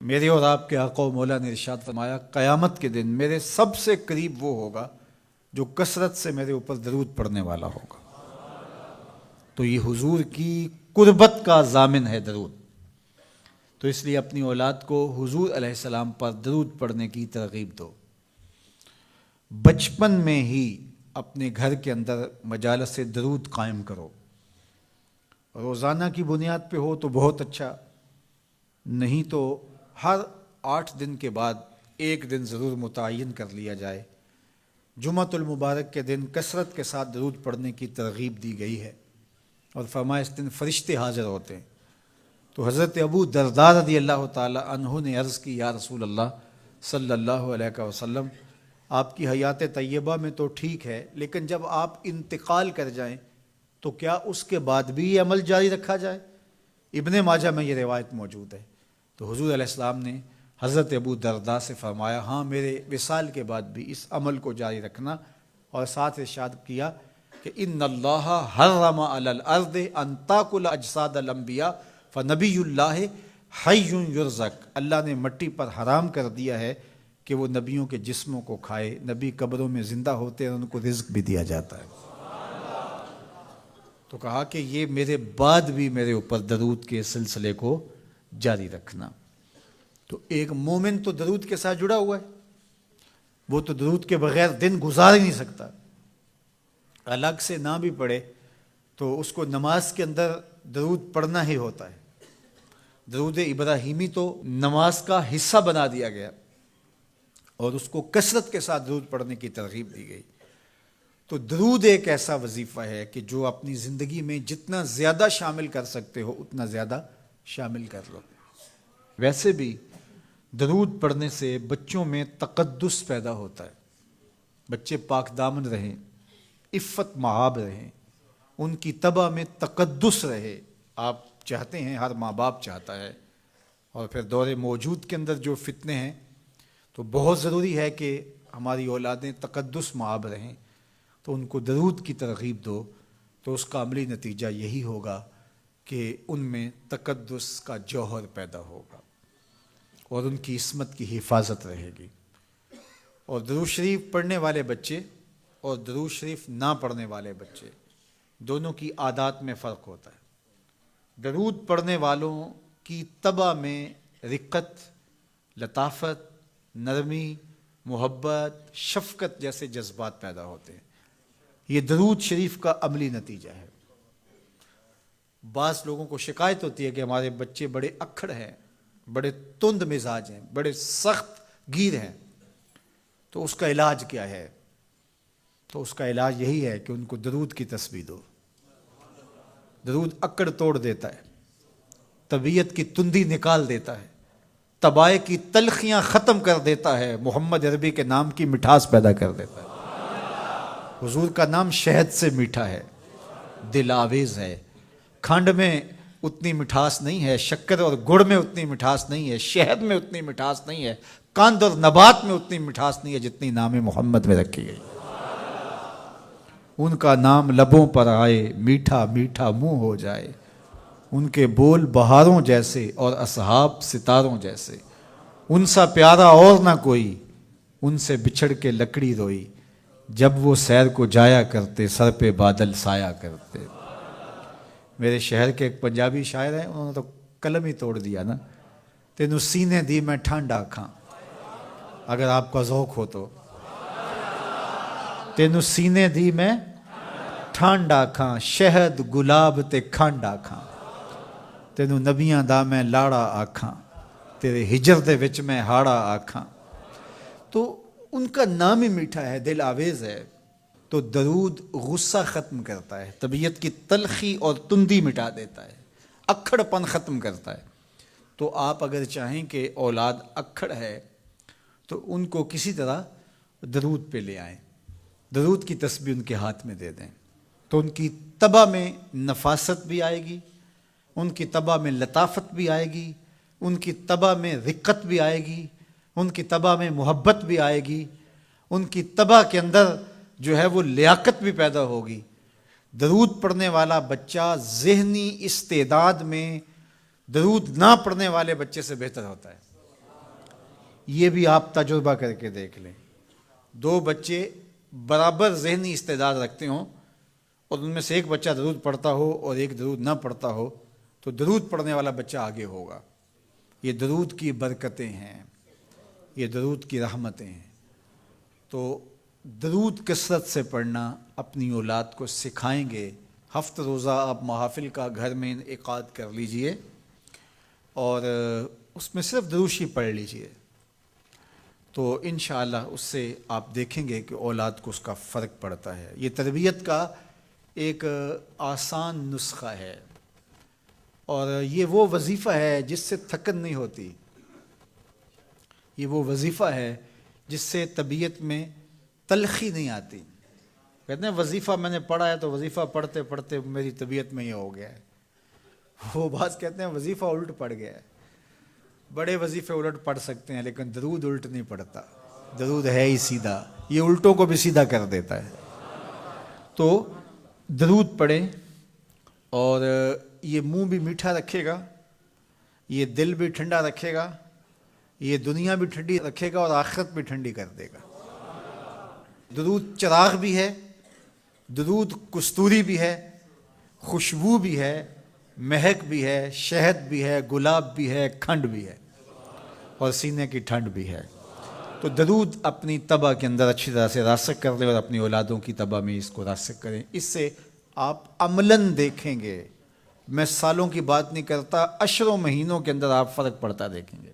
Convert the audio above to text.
میرے اور آپ کے آقا و مولا نے ارشاد فرمایا قیامت کے دن میرے سب سے قریب وہ ہوگا جو کثرت سے میرے اوپر درود پڑھنے والا ہوگا۔ تو یہ حضور کی قربت کا ضامن ہے درود، تو اس لیے اپنی اولاد کو حضور علیہ السلام پر درود پڑھنے کی ترغیب دو۔ بچپن میں ہی اپنے گھر کے اندر مجالس درود قائم کرو، روزانہ کی بنیاد پہ ہو تو بہت اچھا، نہیں تو ہر 8 دن کے بعد ایک دن ضرور متعین کر لیا جائے۔ جمعۃ المبارک کے دن کثرت کے ساتھ درود پڑھنے کی ترغیب دی گئی ہے، اور فرمایا اس دن فرشتے حاضر ہوتے ہیں۔ تو حضرت ابو درداء رضی اللہ تعالی عنہ نے عرض کی، یا رسول اللہ صلی اللہ علیہ وسلم، آپ کی حیات طیبہ میں تو ٹھیک ہے، لیکن جب آپ انتقال کر جائیں تو کیا اس کے بعد بھی یہ عمل جاری رکھا جائے؟ ابن ماجہ میں یہ روایت موجود ہے۔ تو حضور علیہ السلام نے حضرت ابو درداء سے فرمایا، ہاں میرے وصال کے بعد بھی اس عمل کو جاری رکھنا، اور ساتھ ارشاد کیا کہ ان اللہ حرم علی الارض ان تاکل اجساد الانبیاء فنبی اللہ حی یرزق، اللہ نے مٹی پر حرام کر دیا ہے کہ وہ نبیوں کے جسموں کو کھائے، نبی قبروں میں زندہ ہوتے ہیں اور ان کو رزق بھی دیا جاتا ہے۔ تو کہا کہ یہ میرے بعد بھی میرے اوپر درود کے سلسلے کو جاری رکھنا۔ تو ایک مومن تو درود کے ساتھ جڑا ہوا ہے، وہ تو درود کے بغیر دن گزار ہی نہیں سکتا، الگ سے نہ بھی پڑھے تو اس کو نماز کے اندر درود پڑھنا ہی ہوتا ہے۔ درود ابراہیمی تو نماز کا حصہ بنا دیا گیا، اور اس کو کثرت کے ساتھ درود پڑھنے کی ترغیب دی گئی۔ تو درود ایک ایسا وظیفہ ہے کہ جو اپنی زندگی میں جتنا زیادہ شامل کر سکتے ہو اتنا زیادہ شامل کر لو۔ ویسے بھی درود پڑھنے سے بچوں میں تقدس پیدا ہوتا ہے، بچے پاک دامن رہیں، عفت مآب رہیں، ان کی طبع میں تقدس رہے۔ آپ چاہتے ہیں، ہر ماں باپ چاہتا ہے، اور پھر دور موجود کے اندر جو فتنے ہیں تو بہت ضروری ہے کہ ہماری اولادیں تقدس مآب رہیں، تو ان کو درود کی ترغیب دو، تو اس کا عملی نتیجہ یہی ہوگا کہ ان میں تقدس کا جوہر پیدا ہوگا اور ان کی عصمت کی حفاظت رہے گی۔ اور درود شریف پڑھنے والے بچے اور درود شریف نہ پڑھنے والے بچے دونوں کی عادات میں فرق ہوتا ہے۔ درود پڑھنے والوں کی طبع میں رقت، لطافت، نرمی، محبت، شفقت جیسے جذبات پیدا ہوتے ہیں۔ یہ درود شریف کا عملی نتیجہ ہے۔ بعض لوگوں کو شکایت ہوتی ہے کہ ہمارے بچے بڑے اکھڑ ہیں، بڑے تند مزاج ہیں، بڑے سخت گیر ہیں، تو اس کا علاج کیا ہے؟ تو اس کا علاج یہی ہے کہ ان کو درود کی تسبیح دو۔ درود اکڑ توڑ دیتا ہے، طبیعت کی تندی نکال دیتا ہے، طبائع کی تلخیاں ختم کر دیتا ہے، محمد عربی کے نام کی مٹھاس پیدا کر دیتا ہے۔ حضور کا نام شہد سے میٹھا ہے، دل آویز ہے، کھنڈ میں اتنی مٹھاس نہیں ہے، شکر اور گڑ میں اتنی مٹھاس نہیں ہے، شہد میں اتنی مٹھاس نہیں ہے، قند اور نبات میں اتنی مٹھاس نہیں ہے جتنی نام محمد میں رکھی گئی۔ ان کا نام لبوں پر آئے، میٹھا میٹھا منہ ہو جائے، ان کے بول بہاروں جیسے اور اصحاب ستاروں جیسے، ان سا پیارا اور نہ کوئی، ان سے بچھڑ کے لکڑی روئی، جب وہ سیر کو جایا کرتے سر پہ بادل سایا کرتے۔ میرے شہر کے ایک پنجابی شاعر ہیں، انہوں نے تو قلم ہی توڑ دیا نا، تینوں سینے دی میں ٹھنڈ آکھاں، اگر آپ کا ذوق ہو تو، تینوں سینے دی میں ٹھنڈ آکھاں، شہد گلاب تے کھنڈ آکھاں، تینوں نبیاں دا میں لاڑا آکھاں، تیرے ہجر دے وچ میں ہاڑا آکھاں۔ تو ان کا نام ہی میٹھا ہے، دل آویز ہے۔ تو درود غصہ ختم کرتا ہے، طبیعت کی تلخی اور تندی مٹا دیتا ہے، اکھڑ پن ختم کرتا ہے۔ تو آپ اگر چاہیں کہ اولاد اکھڑ ہے تو ان کو کسی طرح درود پہ لے آئیں، درود کی تسبیح ان کے ہاتھ میں دے دیں، تو ان کی طبع میں نفاست بھی آئے گی، ان کی طبع میں لطافت بھی آئے گی، ان کی طبع میں رقت بھی آئے گی، ان کی طبع میں محبت بھی آئے گی، ان کی طبع کے اندر جو ہے وہ لیاقت بھی پیدا ہوگی۔ درود پڑھنے والا بچہ ذہنی استعداد میں درود نہ پڑھنے والے بچے سے بہتر ہوتا ہے۔ یہ بھی آپ تجربہ کر کے دیکھ لیں، دو بچے برابر ذہنی استعداد رکھتے ہوں اور ان میں سے ایک بچہ درود پڑھتا ہو اور ایک درود نہ پڑھتا ہو، تو درود پڑھنے والا بچہ آگے ہوگا۔ یہ درود کی برکتیں ہیں، یہ درود کی رحمتیں ہیں۔ تو درود کثرت سے پڑھنا اپنی اولاد کو سکھائیں گے۔ ہفتہ روزہ آپ محافل کا گھر میں انعقاد کر لیجئے اور اس میں صرف دروشی پڑھ لیجئے، تو انشاءاللہ اس سے آپ دیکھیں گے کہ اولاد کو اس کا فرق پڑتا ہے۔ یہ تربیت کا ایک آسان نسخہ ہے اور یہ وہ وظیفہ ہے جس سے تھکن نہیں ہوتی، یہ وہ وظیفہ ہے جس سے طبیعت میں تلخی نہیں آتی۔ کہتے ہیں وظیفہ میں نے پڑھا ہے تو وظیفہ پڑھتے پڑھتے میری طبیعت میں یہ ہو گیا ہے، وہ بعض کہتے ہیں وظیفہ الٹ پڑ گیا ہے۔ بڑے وظیفے الٹ پڑھ سکتے ہیں لیکن درود الٹ نہیں پڑتا، درود ہے ہی سیدھا، یہ الٹوں کو بھی سیدھا کر دیتا ہے۔ تو درود پڑھیں اور یہ منہ بھی میٹھا رکھے گا، یہ دل بھی ٹھنڈا رکھے گا، یہ دنیا بھی ٹھنڈی رکھے گا اور آخرت بھی ٹھنڈی کر دے گا۔ درود چراغ بھی ہے، درود کستوری بھی ہے، خوشبو بھی ہے، مہک بھی ہے، شہد بھی ہے، گلاب بھی ہے، کھنڈ بھی ہے اور سینے کی ٹھنڈ بھی ہے۔ تو درود اپنی طبع کے اندر اچھی طرح سے راسخ کر لیں اور اپنی اولادوں کی طبع میں اس کو راسخ کریں۔ اس سے آپ عملاً دیکھیں گے، میں سالوں کی بات نہیں کرتا، اشروں مہینوں کے اندر آپ فرق پڑتا دیکھیں گے۔